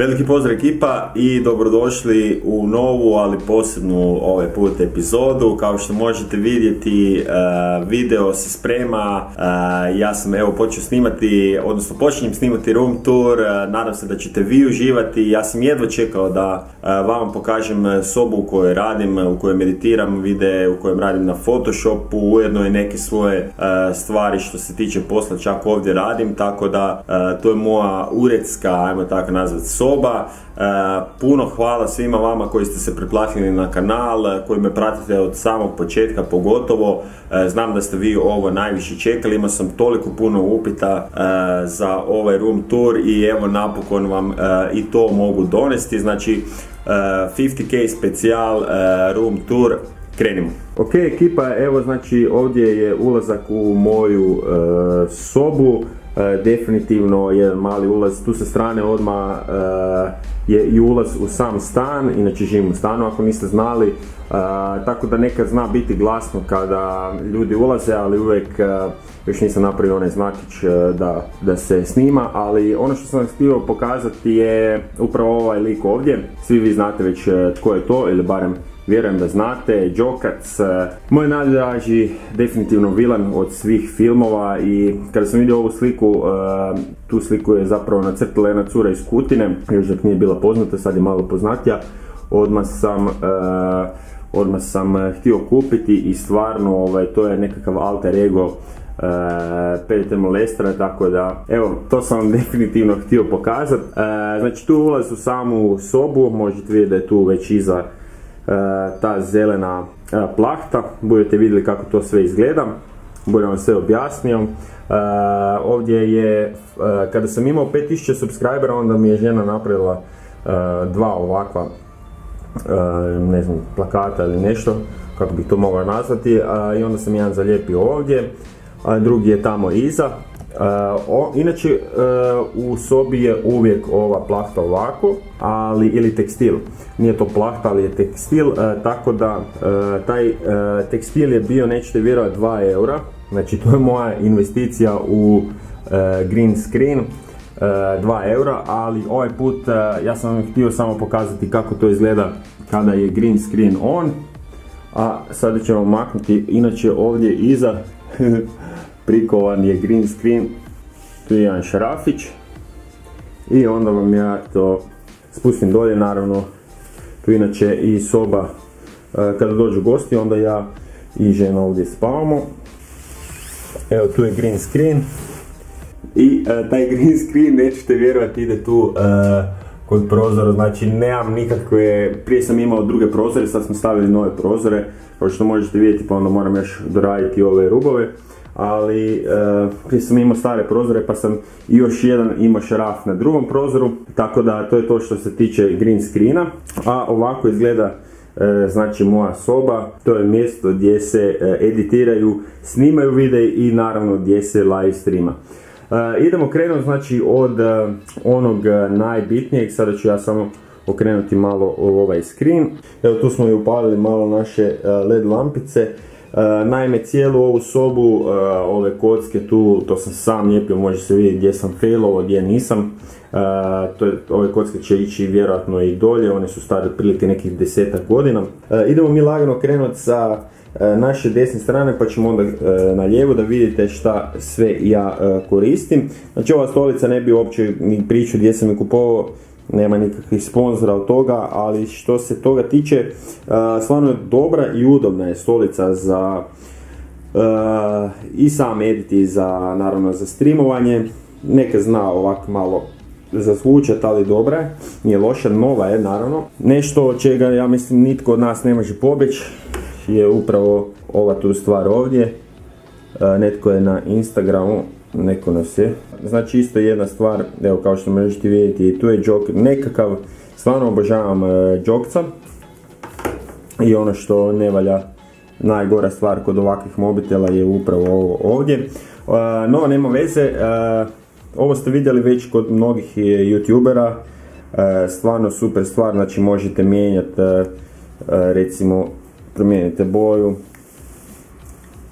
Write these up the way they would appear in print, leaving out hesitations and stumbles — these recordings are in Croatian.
Veliki pozdrav ekipa i dobrodošli u novu, ali posebnu ovaj put epizodu. Kao što možete vidjeti, video se sprema. Ja sam počeo snimati, odnosno počinjem snimati room tour. Nadam se da ćete vi uživati. Ja sam jedva čekao da vam pokažem sobu u kojoj radim, u kojoj meditiram, videe u kojem radim na Photoshopu, ujedno i neke svoje stvari što se tiče posla čak ovdje radim, tako da to je moja uredska, ajmo tako nazvati, soba. Puno hvala svima vama koji ste se pretplatili na kanal, koji me pratite od samog početka pogotovo. Znam da ste vi ovo najviše čekali, imao sam toliko puno upita za ovaj room tour i evo napokon vam i to mogu donesti. Znači 50k specijal room tour, krenimo. Ok ekipa, evo znači ovdje je ulazak u moju sobu. Definitivno jedan mali ulaz, tu sa strane odmah je i ulaz u sam stan, inače živim u stanu ako niste znali, tako da nekad zna biti glasno kada ljudi ulaze, ali uvijek još nisam napravio onaj znakić da se snima, ali ono što sam vam htio pokazati je upravo ovaj lik ovdje. Svi vi znate već tko je to, ili barem vjerujem da znate, Jokac, moj najdraži definitivno vilan od svih filmova. I kada sam vidio ovu sliku, tu sliku je zapravo nacrtala jedna cura iz Kutine, još dok nije bila poznata, sad je malo poznatija, odmah sam htio kupiti i stvarno to je nekakav alter ego Peter Molestra, tako da evo, to sam vam definitivno htio pokazati. Znači tu ulaz u samu sobu, možete vidjeti da je tu već iza ta zelena plahta, budete vidjeli kako to sve izgleda, budem vam sve objasnio. Ovdje je, kada sam imao 5000 subscribera, onda mi je žena napravila dva ovakva, ne znam, plakata ili nešto, kako bih to mogao nazvati, i onda sam jedan zalijepio ovdje, a drugi je tamo iza. Inače u sobi je uvijek ova plahta ovako, ili tekstil, nije to plahta ali je tekstil, tako da taj tekstil je bio, nećete vjerovati, 2 eura, znači to je moja investicija u green screen, 2 eura, ali ovaj put ja sam vam htio samo pokazati kako to izgleda kada je green screen on, a sada ćemo maknuti, inače ovdje iza prikovan je green screen, tu je jedan šarafić i onda vam ja to spustim dolje. Naravno tu inače i soba kada dođu gosti, onda ja i žena ovdje spavamo. Evo tu je green screen i taj green screen, nećete vjerovati, ide tu kod prozora, znači nemam nikakve, prije sam imao druge prozore, sad smo stavili nove prozore, kao što možete vidjeti, pa onda moram još doraditi ove rubove, ali prije sam imao stare prozore pa sam i još jedan imao šaraf na drugom prozoru, tako da to je to što se tiče green screena. A ovako izgleda znači moja soba, to je mjesto gdje se editiraju, snimaju videi i naravno gdje se live streama. Idemo krenuti znači od onog najbitnijeg. Sada ću ja samo okrenuti malo ovaj screen. Evo tu smo i upalili malo naše LED lampice. Naime, cijelu ovu sobu, ove kocke tu, to sam sam lijepio, može se vidjeti gdje sam failovao, gdje nisam. Ove kocke će ići vjerojatno i dolje, one su stare otprilike nekih 10-ak godina. Idemo mi lagano krenuti sa naše desne strane, pa ćemo onda na lijevo da vidite šta sve ja koristim. Znači ova stolica ne bi uopće ni pričao gdje sam je kupovao, nema nikakvih sponzora od toga, ali što se toga tiče, stvarno je dobra i udobna je stolica za i sam edit i za, naravno, za streamovanje. Neka zna ovako malo zazvučati, ali dobra je, nije loša, nova je naravno. Nešto od čega ja mislim nitko od nas ne može pobjeći je upravo ova tu stvar ovdje. Netko je na Instagramu, neko nas je. Znači isto jedna stvar, evo kao što možete vidjeti, tu je jog, nekakav, stvarno obožavam jogca. I ono što ne valja, najgora stvar kod ovakvih mobitela je upravo ovo ovdje. No, nema veze, ovo ste vidjeli već kod mnogih youtubera, stvarno super stvar, znači možete mijenjati, recimo promijenite boju,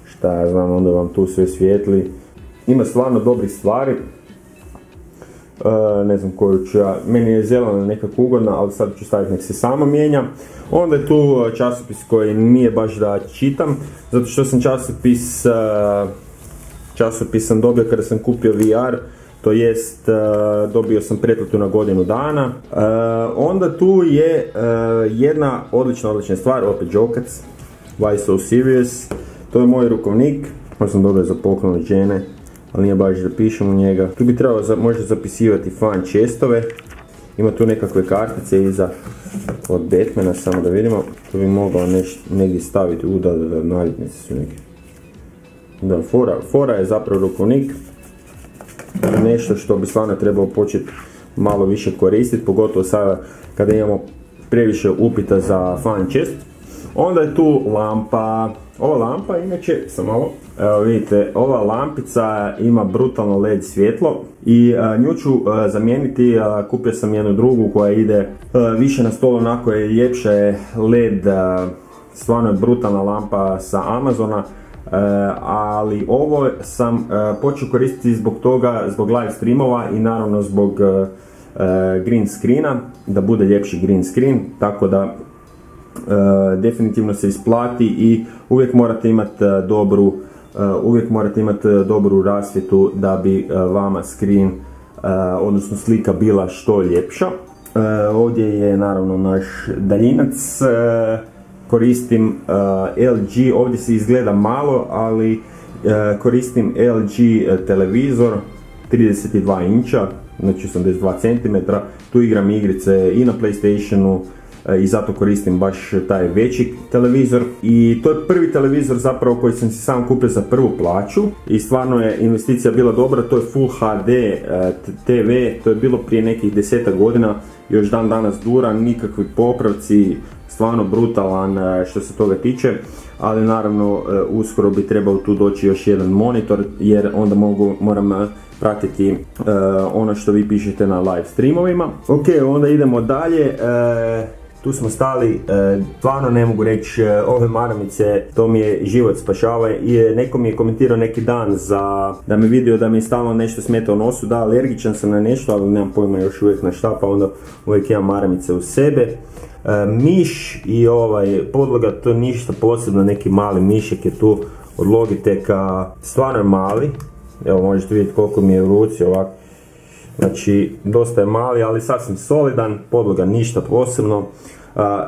šta ja znam, onda vam tu sve svijetli. Ima stvarno dobrih stvari. ne znam koju ću ja, meni je zelena nekako ugodna, ali sad ću staviti nek se sama mijenja. Onda je tu časopis koji nije baš da čitam, zato što sam časopis sam dobio kada sam kupio VR, to jest dobio sam pretplatu na godinu dana. Onda tu je jedna odlična stvar, opet Jokac, Why So Serious, to je moj rukovnik, koji sam dobio za poklon od žene, ali nije baš da pišem u njega. Tu bi trebalo možda zapisivati fan čestove, ima tu nekakve kartice iza od Batmana, samo da vidimo, tu bi mogao negdje staviti, da naljepnice su neke. Da, fora je zapravo rukovnik, nešto što bi stvarno trebalo početi malo više koristiti, pogotovo sada kada imamo previše upita za fan chest. Onda je tu lampa. Ova lampa inače, evo vidite, ova lampica ima brutalno LED svjetlo i nju ću zamijeniti, kupio sam jednu drugu koja ide više na stol, onako je ljepša, je LED, stvarno je brutalna lampa sa Amazona. Ali ovo sam počeo koristiti zbog toga, zbog live streamova i naravno zbog green screena, da bude ljepši green screen, tako da definitivno se isplati i uvijek morate imati dobru rasvjetu da bi vama screen, odnosno slika bila što ljepša. Ovdje je naravno naš daljinac. Koristim LG, ovdje se izgleda malo, ali koristim LG televizor 32 inča, znači 82 cm, tu igram igrice i na PlayStationu i zato koristim baš taj veći televizor. I to je prvi televizor zapravo koji sam si sam kupio za prvu plaću i stvarno je investicija bila dobra, to je Full HD TV, to je bilo prije nekih 10 godina, još dan danas dura, nikakvi popravci, stvarno brutalan što se toga tiče, ali naravno uskoro bi trebao tu doći još jedan monitor jer onda moram pratiti ono što vi pišete na live streamovima. Ok, onda idemo dalje. Tu smo stali, stvarno ne mogu reći, ove maramice, to mi je život spašava i neko mi je komentirao neki dan da me vidio da mi stalno nešto smeta u nosu, da alergičan sam na nešto, ali nemam pojma još uvijek na šta, pa onda uvijek imam maramice u sebe. Miš i podloga, to ništa posebno, neki mali mišek je tu od Logiteka, stvarno je mali, evo možete vidjeti koliko mi je u ruci ovako. Znači, dosta je mali, ali sasvim solidan, podloga ništa posebno.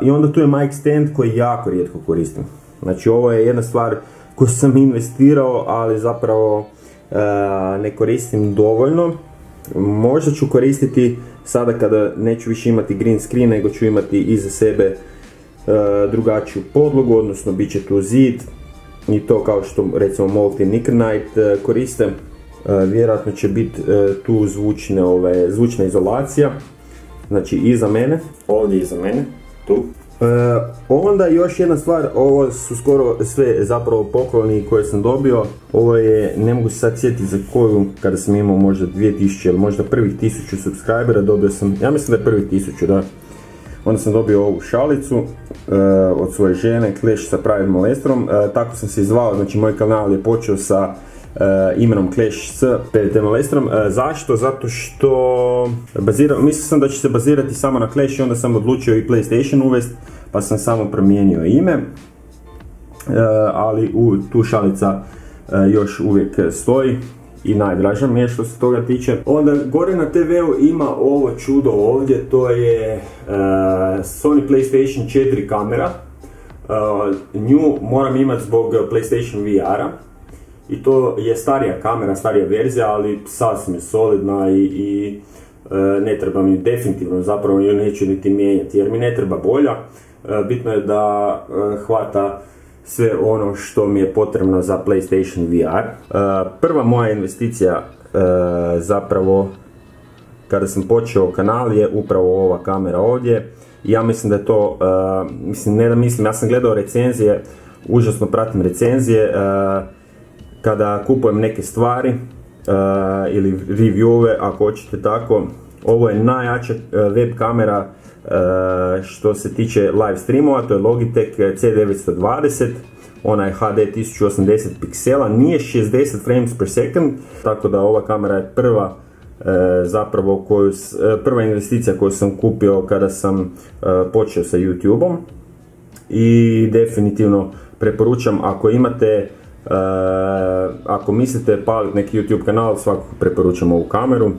I onda tu je mic stand koji jako rijetko koristim. Znači, ovo je jedna stvar koju sam investirao, ali zapravo ne koristim dovoljno. Možda ću koristiti sada kada neću više imati green screen, nego ću imati iza sebe drugačiju podlogu, odnosno bit će tu zid. I to kao što recimo Molten Nickenite koriste. Vjerojatno će biti tu zvučna izolacija, znači iza mene, ovdje iza mene, tu. Onda još jedna stvar, ovo su skoro sve zapravo pokloni koje sam dobio. Ovo je, ne mogu se sad sjetiti za koju, kada sam imao možda 2000 ili možda prvih 1000 subscribera, dobio sam, ja mislim da je prvih 1000, da. Onda sam dobio ovu šalicu od svoje žene, Clash sa pravim molestrom, tako sam se i zvao, znači moj kanal je počeo sa imenom Clash s PvT molestrom. Zašto? Zato što mislio sam da će se bazirati samo na Clash i onda sam odlučio i PlayStation uvesti, pa sam samo promijenio ime, ali tu šalica još uvijek stoji i najdraža mi je što se toga tiče. Onda gore na TV-u ima ovo čudo ovdje, to je Sony PlayStation 4 kamera. Nju moram imati zbog PlayStation VR-a. I to je starija kamera, starija verzija, ali sasvim je solidna i ne treba mi definitivno, zapravo ju neću niti mijenjati jer mi ne treba bolja. Bitno je da hvata sve ono što mi je potrebno za PlayStation VR. Prva moja investicija zapravo kada sam počeo kanal je upravo ova kamera ovdje. Ja mislim da je to, ja sam gledao recenzije, užasno pratim recenzije. Kada kupujem neke stvari ili reviewove, ako hoćete tako, ovo je najjača web kamera što se tiče live streamova, to je Logitech C920, ona je HD 1080 piksela, nije 60 frames per second, tako da ova kamera je prva zapravo prva investicija koju sam kupio kada sam počeo sa YouTube-om, i definitivno preporučam ako imate, ako mislite paliti neki YouTube kanal, svakako preporučam ovu kameru.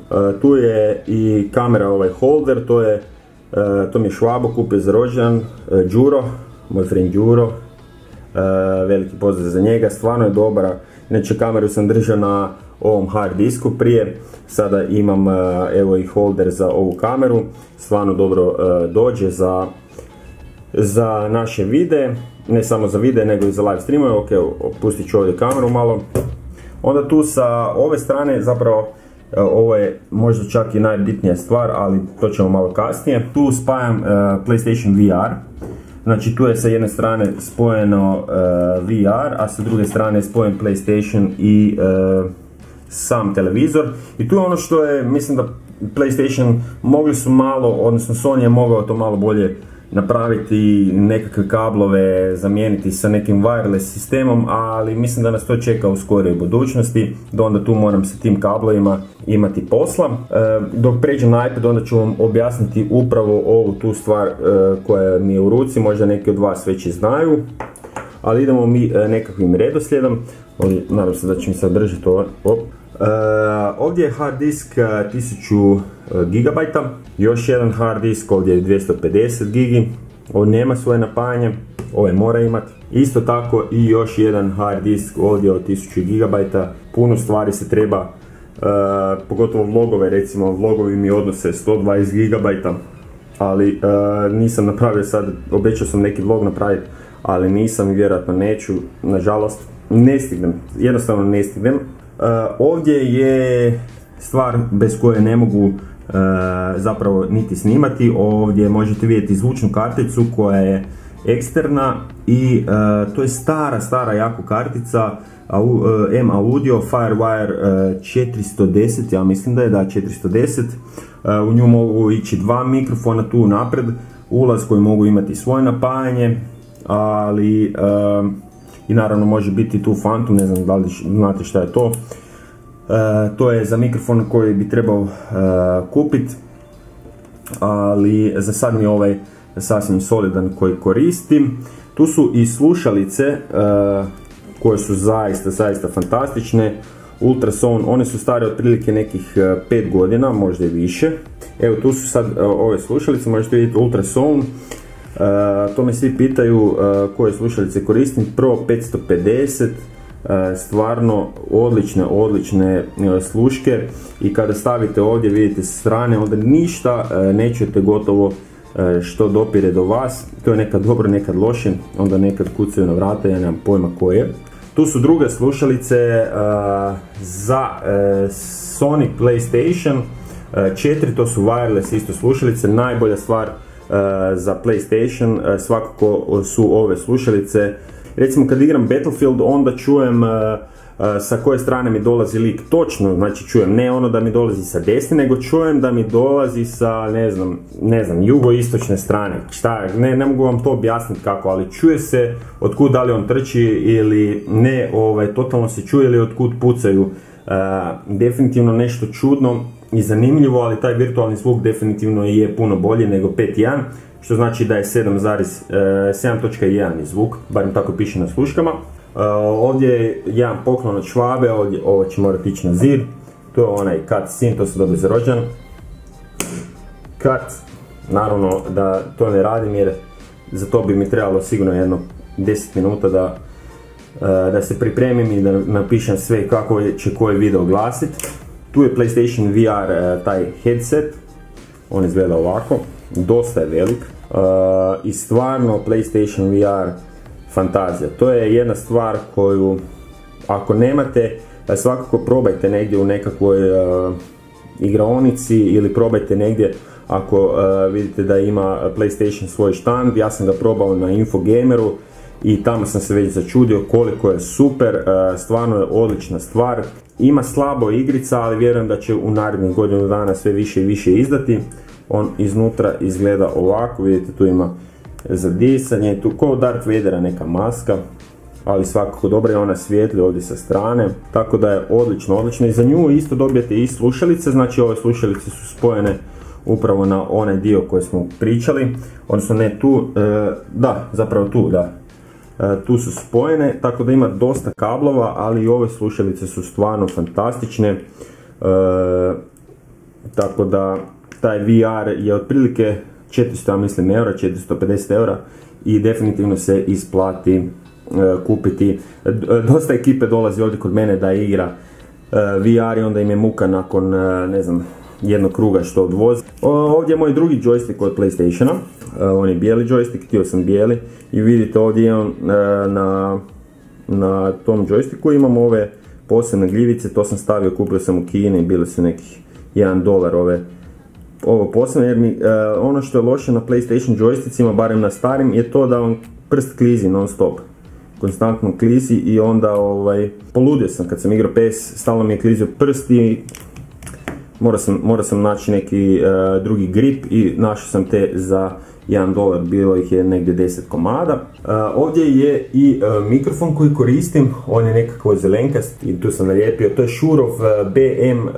Tu je i kamera, ovaj holder, to mi je Švabo kupio za rođendan, Đuro, moj friend Đuro, veliki pozdrav za njega, stvarno je dobra. Inače kameru sam držao na ovom hard disku prije, sada imam evo i holder za ovu kameru, stvarno dobro dođe za naše videe, ne samo za videe nego i za live streamove. Ok, pustit ću ovdje kameru malo. Onda tu sa ove strane, zapravo ovo je možda čak i najbitnija stvar, ali to ćemo malo kasnije. Tu spajam PlayStation VR. Znači tu je sa jedne strane spojeno VR, a sa druge strane je spojen PlayStation i sam televizor. I tu je ono što je, mislim da PlayStation mogli su malo, odnosno Sony je mogao to malo bolje napraviti, nekakve kablove zamijeniti sa nekim wireless sistemom, ali mislim da nas to čeka u skorijoj budućnosti, da onda tu moram sa tim kablovima imati posla. Dok pređem na iPad, onda ću vam objasniti upravo ovu tu stvar koja mi je u ruci, možda neki od vas već i znaju, ali idemo mi nekakvim redoslijedom. Ovdje, nadam se da će mi sad držati ovo. Ovdje je hard disk 1000 GB, još jedan hard disk, ovdje je 250 GB, ovo nema svoje napajanje, ovaj mora imati. Isto tako i još jedan hard disk ovdje od 1000 GB, puno stvari se treba, pogotovo vlogove, recimo vlogovi mi odnose 120 GB, ali nisam napravio sad, obećao sam neki vlog napraviti, ali nisam i vjerojatno neću, nažalost, ne stignem, jednostavno ne stignem. Ovdje je stvar bez koje ne mogu zapravo niti snimati. Ovdje možete vidjeti zvučnu karticu koja je eksterna i to je stara jako kartica, M Audio Firewire 410, ja mislim da je 410. U nju mogu ići dva mikrofona tu napred, ulaz koji mogu imati svoje napajanje, ali i naravno može biti tu Phantom, ne znam da li znate šta je to. To je za mikrofon koji bi trebao kupiti, ali za sad mi je ovaj sasvim solidan koji koristim. Tu su i slušalice koje su zaista fantastične, Ultrasound, one su stare otprilike nekih 5 godina, možda i više. Evo tu su sad ove slušalice, možete vidjeti Ultrasound. To me svi pitaju koje slušalice koristim. Pro 550, stvarno odlične sluške, i kada stavite ovdje, vidite sa strane, onda ništa ne čujete gotovo što dopire do vas. To je nekad dobro, nekad loše, onda nekad kucaju na vrata, ja nemam pojma koje. Tu su druge slušalice za Sony PlayStation 4, to su wireless isto slušalice, najbolja stvar za PlayStation svakako su ove slušalice. Recimo kad igram Battlefield, onda čujem sa koje strane mi dolazi lik točno, znači čujem ne ono da mi dolazi sa desne, nego čujem da mi dolazi sa ne znam jugoistočne strane. Šta, ne mogu vam to objasniti kako, ali čuje se otkud, da li on trči ili ne, totalno se čuje, ili otkud pucaju. Definitivno nešto čudno i zanimljivo, ali taj virtualni zvuk definitivno je puno bolji nego 5.1, što znači da je 7.1 zvuk, barem tako piše na sluškama. Ovdje je jedan poklon od Švabe, ovo će morati ići na zid, to je onaj cut scene, to se dobije za rođendan. Cut, naravno da to ne radim jer za to bi mi trebalo sigurno jedno 10 minuta da se pripremim i da napišem sve kako će koji video glasiti. Tu je PlayStation VR, taj headset, on izgleda ovako, dosta je velik, i stvarno PlayStation VR fantazija. To je jedna stvar koju ako nemate, svakako probajte negdje u nekakvoj igraonici, ili probajte negdje ako vidite da ima PlayStation svoj štand. Ja sam ga probao na Infogameru i tamo sam se već začudio koliko je super, stvarno je odlična stvar. Ima slabo igrica, ali vjerujem da će u narednih godinu dana sve više i više izdati. On iznutra izgleda ovako, vidite tu ima za disanje, tu kao Darth Vadera neka maska, ali svakako dobra je, ona svijetli ovdje sa strane, tako da je odlično. I za nju isto dobijete i slušalice, znači ove slušalice su spojene upravo na onaj dio koji smo pričali, odnosno ne tu, tu su spojene, tako da ima dosta kablova, ali i ove slušalice su stvarno fantastične, tako da taj VR je otprilike 400 eura, 450 eura i definitivno se isplati kupiti. Dosta ekipe dolazi ovdje kod mene da igra VR i onda im je muka nakon, ne znam, jednog kruga što odvozi. Ovdje je moj drugi joystick od PlayStationa, on je bijeli joystick, htio sam bijeli i vidite ovdje imam na tom joysticku imam ove posebne gljivice, to sam stavio, kupio sam u Kini, bile su nekih $1 ovo posebno, jer ono što je loše na PlayStation joystickima, barem na starim, je to da vam prst klizi non stop, konstantno klizi i onda poludio sam kad sam igrao PS, stalno mi je klizio prst i morao sam naći neki drugi grip i našao sam te za $1, bilo ih je negdje 10 komada. Ovdje je i mikrofon koji koristim, on je nekako zelenkast i tu sam nalijepio, to je Shureov BM,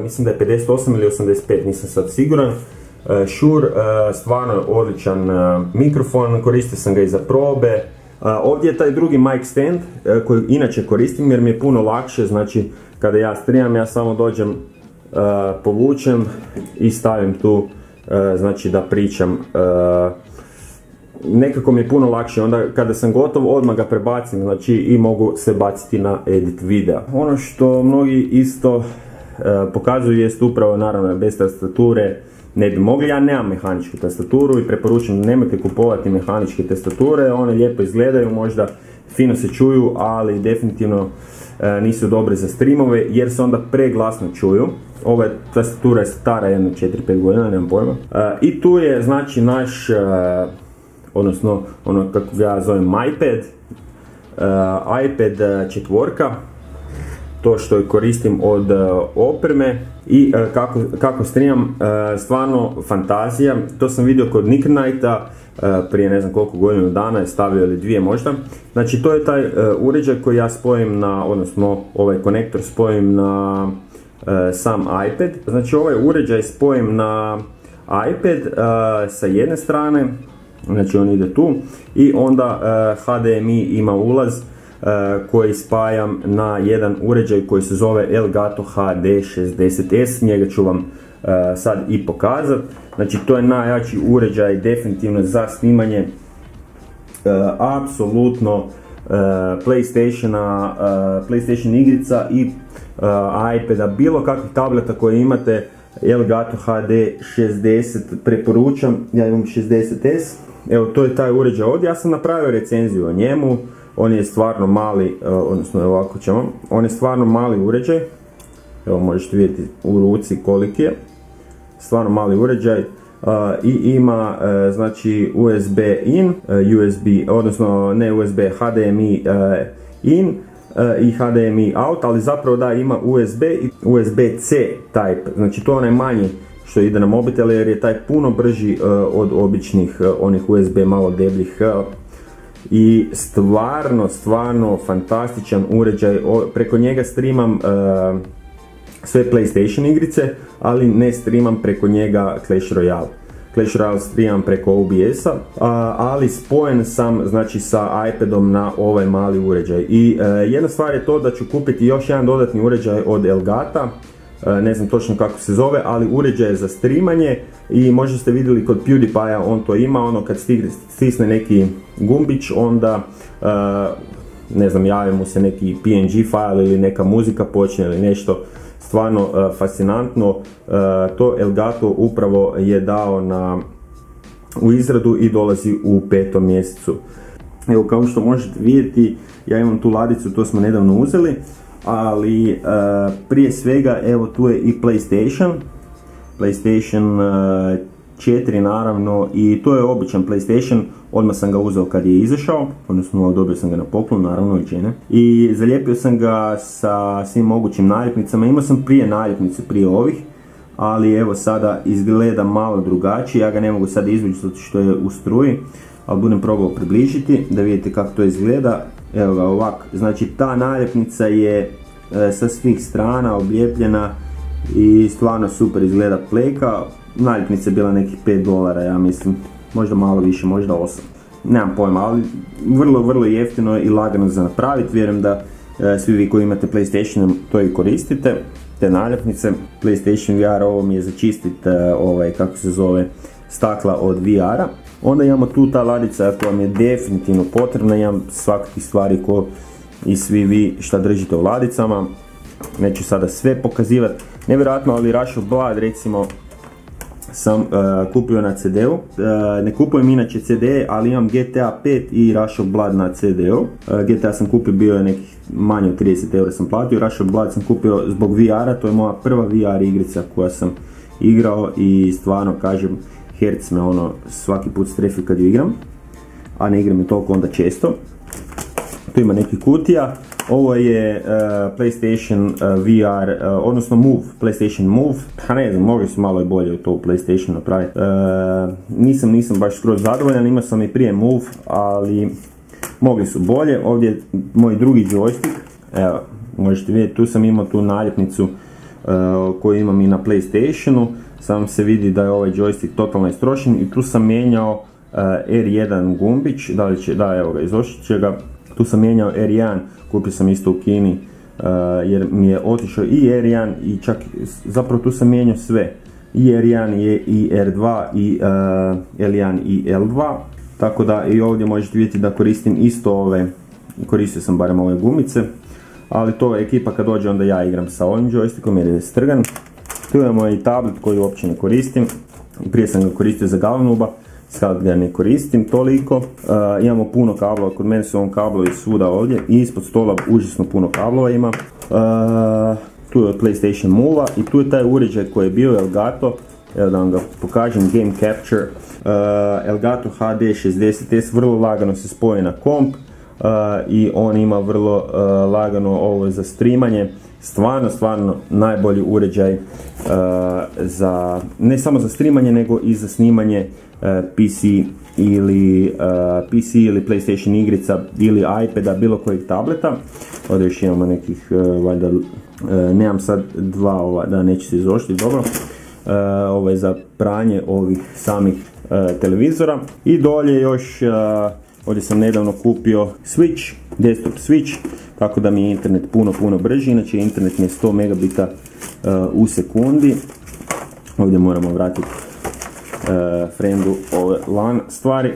mislim da je 58 ili 85, nisam sad siguran. Shure, stvarno odličan mikrofon, koristio sam ga i za probe. Ovdje je taj drugi mic stand koji inače koristim jer mi je puno lakše, znači kada ja streamam ja samo dođem, povučem i stavim tu, znači da pričam, nekako mi je puno lakše, onda kada sam gotov odmah ga prebacim, znači i mogu se baciti na edit videa. Ono što mnogi isto pokazuju jest upravo, naravno bez tastature ne bi mogli, ja nemam mehaničku tastaturu i preporučujem da nemojte kupovati mehaničke tastature, one lijepo izgledaju, možda fino se čuju, ali definitivno nisu dobre za streamove jer se onda preglasno čuju. Ova tastatura je stara jedno 4-5 godina, nemam pojma. I tu je znači naš, odnosno ono kako ja zovem iPad, iPad 4, to što koristim od opreme i kako streamam, stvarno fantazija. To sam vidio kod Nick Knighta prije ne znam koliko godinu dana je stavio ili 2 možda. Znači to je taj uređaj koji ja spojim na, odnosno ovaj konektor spojim na sam iPad. Znači ovaj uređaj spojim na iPad sa jedne strane, znači on ide tu i onda HDMI ima ulaz koji spajam na jedan uređaj koji se zove Elgato HD 60S, njega ću vam sad i pokazati. Znači to je najjači uređaj definitivno za snimanje apsolutno PlayStation igrica i iPada, bilo kakvih tableta koje imate. Elgato HD 60 preporučam, ja imam 60S. Evo to je taj uređaj ovdje, ja sam napravio recenziju o njemu. On je stvarno mali, odnosno ovako ćemo, on je stvarno mali uređaj, evo možete vidjeti u ruci koliki je, stvarno mali uređaj i ima znači USB in, USB, odnosno ne USB, HDMI in i HDMI out, ali zapravo da ima USB i USB-C type, znači to je onaj manji što ide na mobitel jer je taj puno brži od običnih onih USB malo debljih. I stvarno fantastičan uređaj, preko njega streamam sve PlayStation igrice, ali ne streamam preko njega Clash Royale. Clash Royale streamam preko OBS-a, ali spojen sam znači sa iPadom na ovaj mali uređaj. I jedna stvar je to da ću kupiti još jedan dodatni uređaj od Elgata, ne znam točno kako se zove, ali uređaj je za streamanje i možda ste vidjeli kod PewDiePie-a on to ima, ono kad stisne neki gumbić onda ne znam, javi mu se neki PNG file ili neka muzika počne ili nešto, stvarno fascinantno. To Elgato upravo je dao u izradu i dolazi u 5. mjesecu. Evo kao što možete vidjeti, ja imam tu ladicu, to smo nedavno uzeli, ali prije svega evo tu je i PlayStation 4 naravno, i to je običan PlayStation, odmah sam ga uzeo kad je izašao, odnosno dobio sam ga na poklon, naravno i čine. I zalijepio sam ga sa svim mogućim naljepnicama, imao sam prije naljepnice prije ovih, ali evo sada izgleda malo drugačije, ja ga ne mogu sad izvući zato što je u struji, ali budem probao približiti da vidite kako to izgleda. evo ga ovak, znači ta naljepnica je sa svih strana oblijepljena i stvarno super izgleda pleka. Naljepnica je bila nekih $5, ja mislim, možda malo više, možda 8, nemam pojma, ali vrlo jeftino i lagano za napraviti. Vjerujem da svi vi koji imate PlayStation to i koristite, te naljepnice. PlayStation VR, ovo mi je za čistit kako se zove, stakla od VR-a. Onda imamo tu ta ladica koja mi je definitivno potrebna, imam svakakvih stvari ko i svi vi šta držite u ladicama. Neću sada sve pokazivati, nevjerojatno, ali Rush of Blood recimo sam kupio na CD-u. Ne kupujem inače CD, ali imam GTA 5 i Rush of Blood na CD-u. GTA sam kupio, bio je nekih manje od 30 € sam platio. Rush of Blood sam kupio zbog VR-a, to je moja prva VR igrica koja sam igrao i stvarno kažem, herc me ono svaki put strefi kad ju igram, a ne igram je toliko onda često. Tu ima nekih kutija. Ovo je PlayStation VR, odnosno Move, PlayStation Move. Pa ne znam, mogli su malo i bolje u to u PlayStation napraviti. Nisam baš skroz zadovoljan, imao sam i prije Move, ali mogli su bolje. Ovdje je moj drugi joystick, evo, možete vidjeti, tu sam imao tu naljepnicu koju imam i na PlayStationu. Samo se vidi da je ovaj joystick totalno istrošen i tu sam mijenjao R1 gumbić, da evo ga, izložit će ga. Tu sam mijenjao R1, kupio sam isto u Kini jer mi je otišao i R1 i čak, zapravo tu sam mijenjao sve. I R1 i R2 i L1 i L2. Tako da i ovdje možete vidjeti da koristim isto ove, koristio sam barem ove gumice. Ali to je ekipa kad dođe onda ja igram sa ovim joystickom jer je strgan. Tu imamo i tablet koji uopće ne koristim. Prije sam ga koristio za Galvanuba, sad ga ne koristim toliko. Imamo puno kablova, kod mene su ovom kablovi svuda ovdje i ispod stola užasno puno kablova ima. Tu je PlayStation Move i tu je taj uređaj koji je bio Elgato, evo da vam ga pokažem, Game Capture. Elgato HD 60S, vrlo lagano se spoji na komp i on ima vrlo lagano ovo za streamanje. Stvarno najbolji uređaj za, ne samo za streamanje nego i za snimanje PC ili PlayStation igrica ili iPada, bilo kojeg tableta. Ovdje još imamo nekih, valjda, nemam sad dva, da neće se izoštiti, dobro. Ovo je za pranje ovih samih televizora. I dolje još, ovdje sam nedavno kupio Switch, desktop Switch, tako da mi je internet puno brži, inače internet mi je 100 megabita u sekundi. Ovdje moramo vratiti friendu ove LAN stvari.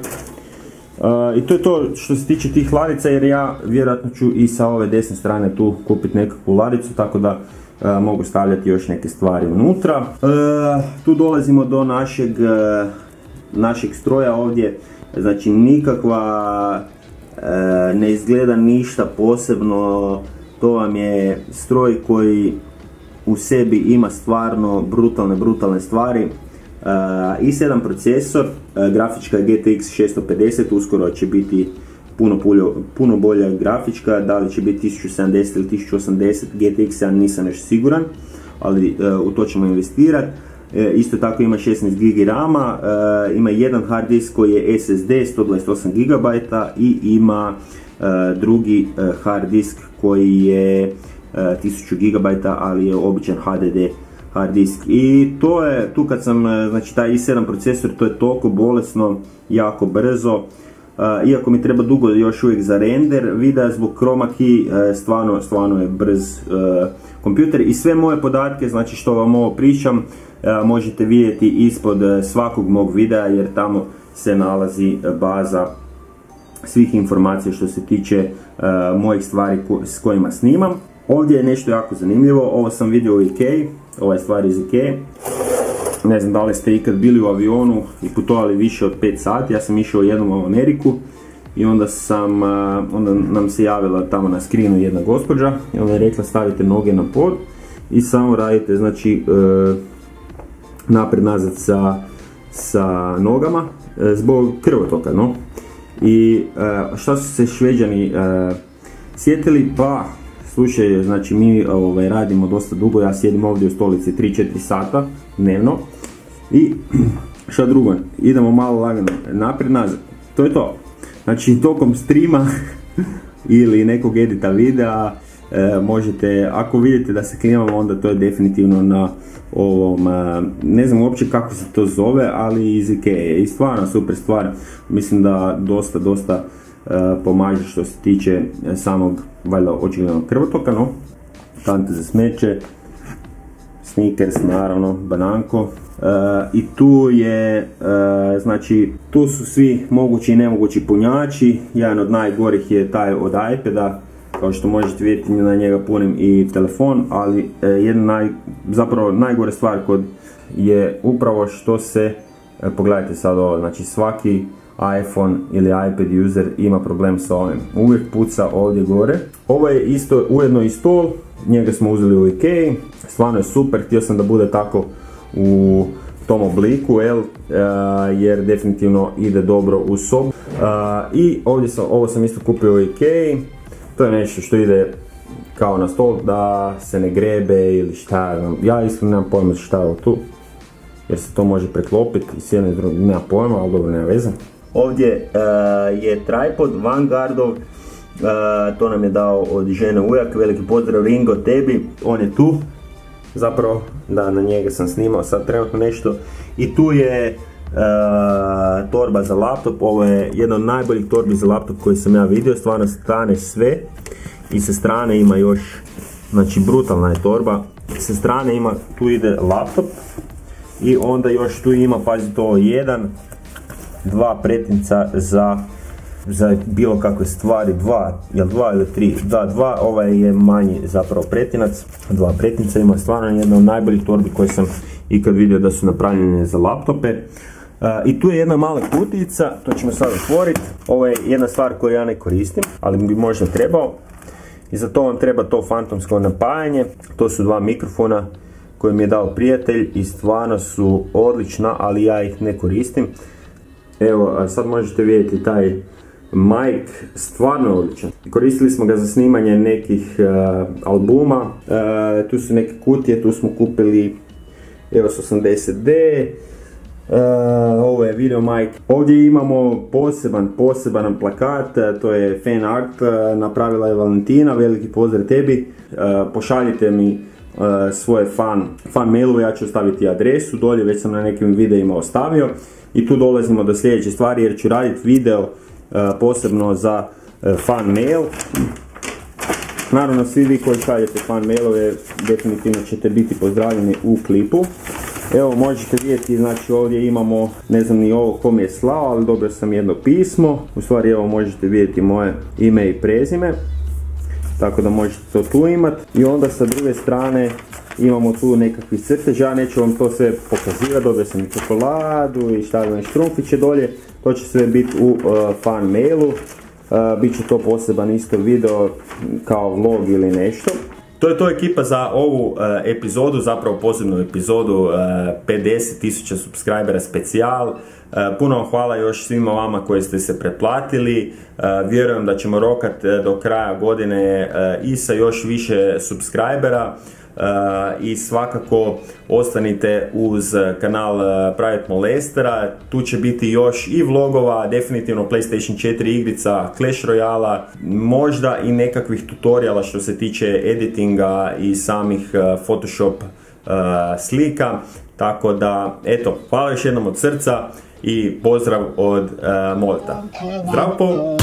I to je to što se tiče tih ladica, jer ja vjerojatno ću i sa ove desne strane tu kupiti nekakvu ladicu, tako da mogu stavljati još neke stvari unutra. Tu dolazimo do našeg stroja ovdje, znači nikakva, ne izgleda ništa posebno, to vam je stroj koji u sebi ima stvarno brutalne stvari. i7 procesor, grafička je GTX 650, uskoro će biti puno bolja grafička, da li će biti 1070 ili 1080 GTX, ja nisam još siguran, ali u to ćemo investirati. Isto tako ima 16 GB RAM-a, ima jedan hard disk koji je SSD 128 GB i ima drugi hard disk koji je 1000 GB, ali je običan HDD hard disk. I to je, tu kad sam, znači taj i7 procesor, to je toliko bolesno, jako brzo, iako mi treba dugo još uvijek za render videa zbog chroma key, stvarno je brz kompjuter. I sve moje podatke, znači što vam ovo pričam, možete vidjeti ispod svakog mog videa, jer tamo se nalazi baza svih informacija što se tiče mojih stvari s kojima snimam. Ovdje je nešto jako zanimljivo, ovo sam vidio u Ikei, ova je stvar iz Ikei. Ne znam da li ste ikad bili u avionu i putovali više od 5 sati, ja sam išao jednom u Ameriku i onda nam se javila tamo na screenu jedna gospođa i ona je rekla stavite noge na pod i samo radite, znači, naprijed nazad sa nogama zbog krvotoka, no. I šta su se Šveđani sjetili? Pa slušaj, znači mi radimo dosta dugo, ja sjedim ovdje u stolici 3-4 sata dnevno i šta drugo, idemo malo lagano naprijed nazad, to je to. Znači tokom streama ili nekog edita videa, možete, ako vidite da se klimamo, onda to je definitivno na ovom, ne znam uopće kako se to zove, ali iz Ikea. I stvarno super stvar, mislim da dosta pomaže što se tiče samog, valjda očiglednog krvotoka, no, kante za smeće, Snickers, naravno, bananko. I tu je, znači, tu su svi mogući i nemogući punjači. Jedan od najgorih je taj od iPada, kao što možete vidjeti, na njega punim i telefon, ali jedna zapravo najgore stvar kod je upravo što se, pogledajte sad ovo, znači svaki iPhone ili iPad user ima problem sa ovim, uvijek puca ovdje gore. Ovo je isto ujedno i stol, njega smo uzeli u Ikei, stvarno je super, htio sam da bude tako u tom obliku, jer definitivno ide dobro u sobu. I ovdje ovo sam isto kupio u Ikei, to je nešto što ide kao na stol da se ne grebe ili šta, ja iskreno nemam pojma šta je tu, jer se to može preklopiti i s jedne druge, nema pojma, ali dobro, nema veze. Ovdje je tripod Vanguardov, to nam je dao od žene ujak, veliki pozdrav Ringo tebi, on je tu, zapravo, da, na njega sam snimao sad trenutno nešto. I tu je torba za laptop, ovo je jedna od najboljih torbi za laptop koji sam ja vidio, stvarno stane sve. I sa strane ima još, znači brutalna je torba, sa strane ima, tu ide laptop i onda još tu ima, pazite ovo, dva pretinca za bilo kakve stvari, dva ili tri, dva, ovaj je manji zapravo pretinac, dva pretinca ima, stvarno jedna od najboljih torbi koje sam ikad vidio da su napravljene za laptope. I tu je jedna mala kutijica, to ćemo sad otvoriti, ovo je jedna stvar koju ja ne koristim, ali bi možda trebao. I za to vam treba to fantomsko napajanje, to su dva mikrofona koje mi je dao prijatelj i stvarno su odlična, ali ja ih ne koristim. Evo, sad možete vidjeti taj mic, stvarno odličan. Koristili smo ga za snimanje nekih albuma, tu su neke kutije, tu smo kupili EOS 80D, ovo je video mic. Ovdje imamo poseban plakat, to je fan art, napravila je Valentina, veliki pozdrav tebi. Pošaljite mi svoje fan mailove, ja ću ostaviti adresu, dolje već sam na nekim videima ostavio. I tu dolazimo do sljedeće stvari, jer ću raditi video posebno za fan mail. Naravno, svi vi koji šaljete fan mailove definitivno ćete biti pozdravljeni u klipu. Evo, možete vidjeti, znači ovdje imamo, ne znam ni ovo kom je slao, ali dobio sam jedno pismo. U stvari, evo, možete vidjeti moje ime i prezime, tako da možete to tu imati. I onda sa druge strane imamo tu nekakvi crtež, ja neću vam to sve pokazivati, dobio sam i čokoladu i štavljene štrumfiće dolje, to će sve biti u fan mailu, bit će to poseban isto video kao vlog ili nešto. To je to ekipa za ovu epizodu, zapravo posebnu epizodu 50.000 subscribera specijal. Puno vam hvala još svima vama koji ste se pretplatili, vjerujem da ćemo rokat do kraja godine i sa još više subscribera. I svakako ostanite uz kanal Private Molestera, tu će biti još i vlogova, definitivno PlayStation 4 igrica, Clash Royale, možda i nekakvih tutoriala što se tiče editinga i samih Photoshop slika, tako da eto, hvala još jednom od srca i pozdrav od Molta. Zdravo!